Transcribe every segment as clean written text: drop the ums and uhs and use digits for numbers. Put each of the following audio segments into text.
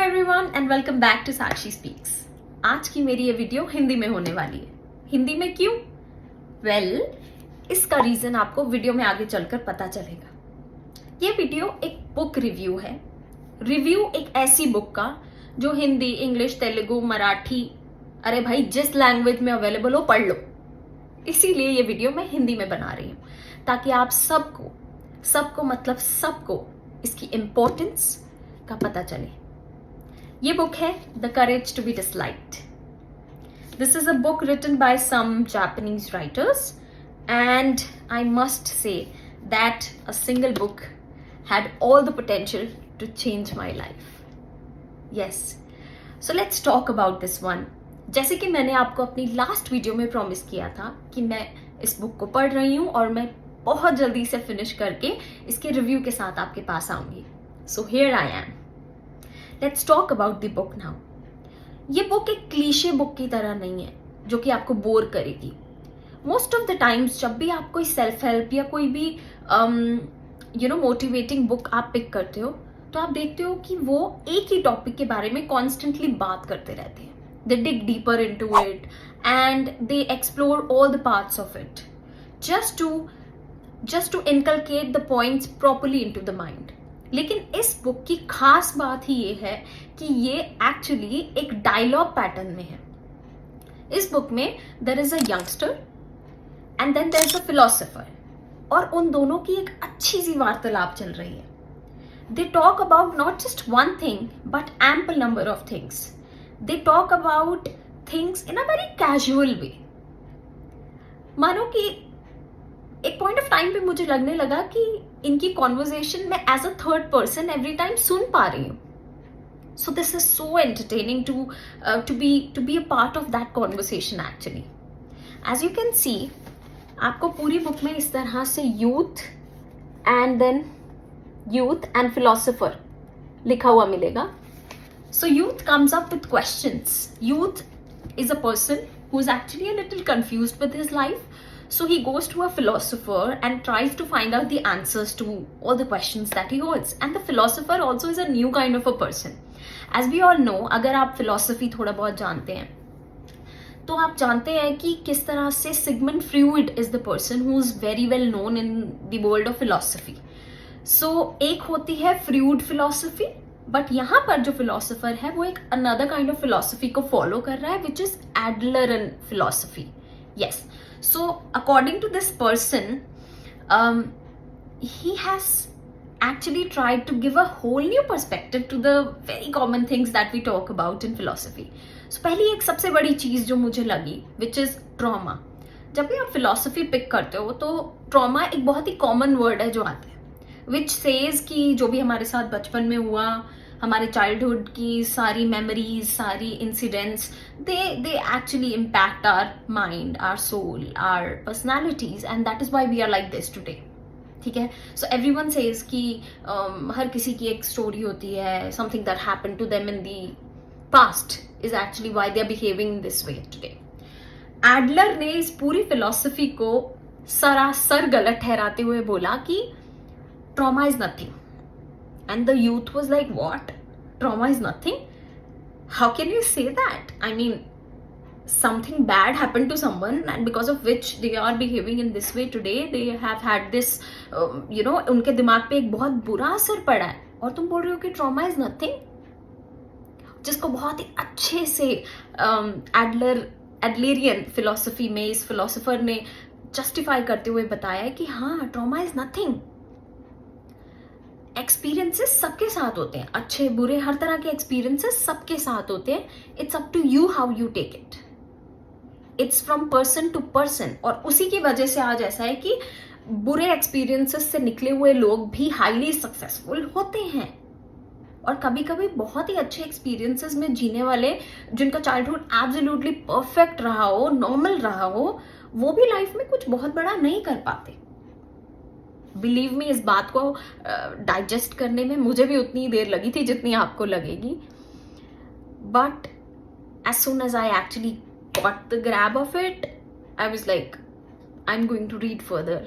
Everyone and welcome back to Sakshi speaks. आज की मेरी ये वीडियो हिंदी में होने वाली है। हिंदी में क्यों? वेल, इसका रीजन आपको वीडियो में आगे चलकर पता चलेगा। ये वीडियो एक बुक रिव्यू है। रिव्यू एक ऐसी बुक का जो हिंदी, इंग्लिश, तेलुगु, मराठी, अरे भाई जिस लैंग्वेज में अवेलेबल हो पढ़ लो। इसीलिए ये वीडियो मैं हिंदी में बना रही हूँ ताकि आप सबको मतलब सबको इसकी इम्पोर्टेंस का पता चले। ये बुक है the courage to be disliked. This is a book written by some Japanese writers and I must say that a single book had all the potential to change my life. Yes. So let's talk about this one. जैसे कि मैंने आपको अपनी last video में promise किया था कि मैं इस बुक को पढ़ रही हूँ और मैं बहुत जल्दी से फिनिश करके इसके रिव्यू के साथ आपके पास आऊंगी. So here I am. Let's talk about the book now. ये बुक एक क्लीशे बुक की तरह नहीं है जो कि आपको बोर करेगी. मोस्ट ऑफ द टाइम्स जब भी आप कोई सेल्फ हेल्प या कोई भी मोटिवेटिंग बुक आप पिक करते हो तो आप देखते हो कि वो एक ही टॉपिक के बारे में कॉन्स्टेंटली बात करते रहते हैं. They dig deeper into it and they explore all the parts of it just to inculcate the points properly into the mind. लेकिन इस बुक की खास बात ही ये है कि ये एक्चुअली एक डायलॉग पैटर्न में है. इस बुक में there is a youngster and then there is a philosopher और उन दोनों की एक अच्छी सी वार्तालाप चल रही है. They talk about not just one thing but ample number of things. They talk about things in a very casual way. मानो कि एक पॉइंट ऑफ टाइम पे मुझे लगने लगा कि इनकी कॉन्वर्जेशन में as a third person every time सुन पा रही हूँ. So this is so entertaining to be a part of that conversation actually. As you can see आपको पूरी बुक में इस तरह से यूथ एंड फिलोसोफर लिखा हुआ मिलेगा. सो youth comes up with questions. Youth is a person who is actually a little confused with his life. So he goes to a philosopher and tries to find out the answers to all the questions that he holds. And the philosopher also is a new kind of a person. As we all know, अगर आप philosophy थोड़ा बहुत जानते हैं तो आप जानते हैं कि किस तरह से Sigmund Freud is the person who is very well known in the world of philosophy. So एक होती है फ्रूइड फिलोसफी, बट यहाँ पर जो फिलोसोफर है वो एक अनदर काइंड ऑफ फिलोसफी को फॉलो कर रहा है which is Adlerian philosophy. Yes. So according to this person he has actually tried to give a whole new perspective to the very common things that we talk about in philosophy. So पहली एक सबसे बड़ी चीज जो मुझे लगी which is trauma. जब भी आप फिलोसफी पिक करते हो तो ट्रॉमा एक बहुत ही कॉमन वर्ड है जो आता है which says कि जो भी हमारे साथ बचपन में हुआ, हमारे चाइल्डहुड की सारी मेमोरीज, सारी incidents, they actually impact our mind, our soul, our personalities and that is why we are like this today. ठीक है. सो एवरीवन सेज कि हर किसी की एक स्टोरी होती है. Something that happened to them in the past is actually why they are behaving this way today. Adler ने इस पूरी फिलॉसफी को सरासर गलत ठहराते हुए बोला कि trauma is nothing. And the youth was like what? Trauma is nothing? How can you say that? I mean something bad happened to someone and because of which they are behaving in this way today. They have had this उनके दिमाग पे एक बहुत बुरा असर पड़ा है और तुम बोल रहे हो कि ट्रॉमा इज नथिंग. जिसको बहुत ही अच्छे से एडलेरियन फिलोसफी में इस फिलोसोफर ने जस्टिफाई करते हुए बताया है कि हाँ, ट्रॉमा इज नथिंग. एक्सपीरियंसेस सबके साथ होते हैं, अच्छे बुरे हर तरह के एक्सपीरियंसेस सबके साथ होते हैं. It's up to you how you take it. It's from person to person. और उसी की वजह से आज ऐसा है कि बुरे एक्सपीरियंसेस से निकले हुए लोग भी हाईली सक्सेसफुल होते हैं और कभी कभी बहुत ही अच्छे एक्सपीरियंसेस में जीने वाले जिनका चाइल्डहुड एब्सोल्युटली परफेक्ट रहा हो, नॉर्मल रहा हो, वो भी लाइफ में कुछ बहुत बड़ा नहीं कर पाते. बिलीव मी, इस बात को डाइजेस्ट करने में मुझे भी उतनी देर लगी थी जितनी आपको लगेगी. But as soon as I actually got the grab of it, I was like, I'm going to read further.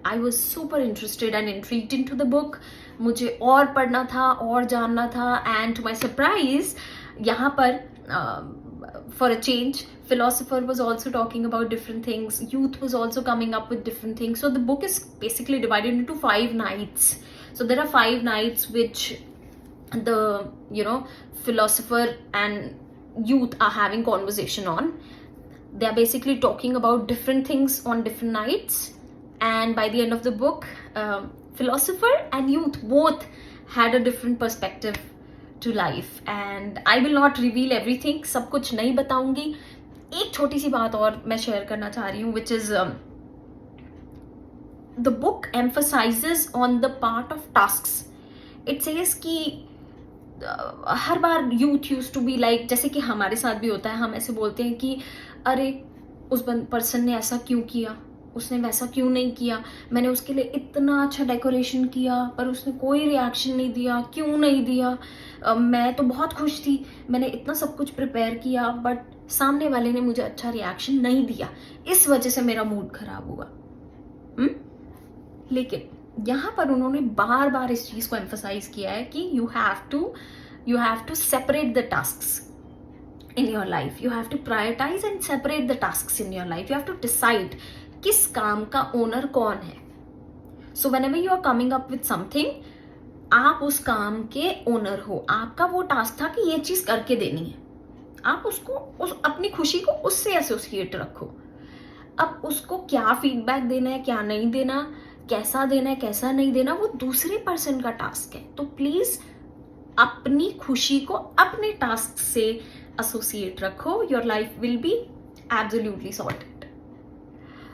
I was super interested and intrigued into the book. मुझे और पढ़ना था और जानना था, and to my surprise यहाँ पर for a change, philosopher was also talking about different things, youth was also coming up with different things. So the book is basically divided into 5 nights. So there are 5 nights which the philosopher and youth are having conversation on. They are basically talking about different things on different nights, and by the end of the book, philosopher and youth both had a different perspective to life. And I will not reveal everything, सब कुछ नहीं बताऊंगी. एक छोटी सी बात और मैं share करना चाह रही हूँ, which is the book emphasizes on the part of tasks. It says कि हर बार youth use to be like, जैसे कि हमारे साथ भी होता है, हम ऐसे बोलते हैं कि अरे उस पर्सन ने ऐसा क्यों किया, उसने वैसा क्यों नहीं किया, मैंने उसके लिए इतना अच्छा डेकोरेशन किया पर उसने कोई रिएक्शन नहीं दिया, क्यों नहीं दिया, मैं तो बहुत खुश थी, मैंने इतना सब कुछ प्रिपेयर किया बट सामने वाले ने मुझे अच्छा रिएक्शन नहीं दिया, इस वजह से मेरा मूड खराब हुआ. लेकिन यहाँ पर उन्होंने बार बार इस चीज को एम्फसाइज किया है कि you have to separate the tasks in your life. You have to prioritize and separate the tasks in your life. You have to decide किस काम का ओनर कौन है. So whenever you are coming up with something, आप उस काम के owner हो. आपका वो टास्क था कि ये चीज करके देनी है. आप उसको अपनी खुशी को उससे एसोसिएट रखो. अब उसको क्या फीडबैक देना है, क्या नहीं देना, कैसा देना है, कैसा नहीं देना, वो दूसरे पर्सन का टास्क है. तो प्लीज अपनी खुशी को अपने टास्क से associate rakho. Your life will be absolutely sorted.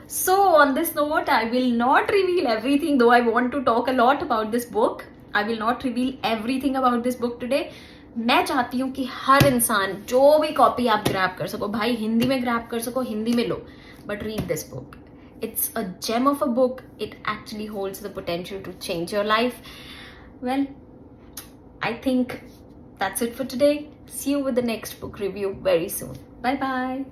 So on this note, I will not reveal everything, though I want to talk a lot about this book. I will not reveal everything about this book today. मैं चाहती हूँ कि हर इंसान जो भी copy आप grab कर सको, भाई हिंदी में ग्रैब कर सको, हिंदी में लो, but read this book. It's a gem of a book. It actually holds the potential to change your life. Well, I think that's it for today. See you with the next book review very soon. Bye bye.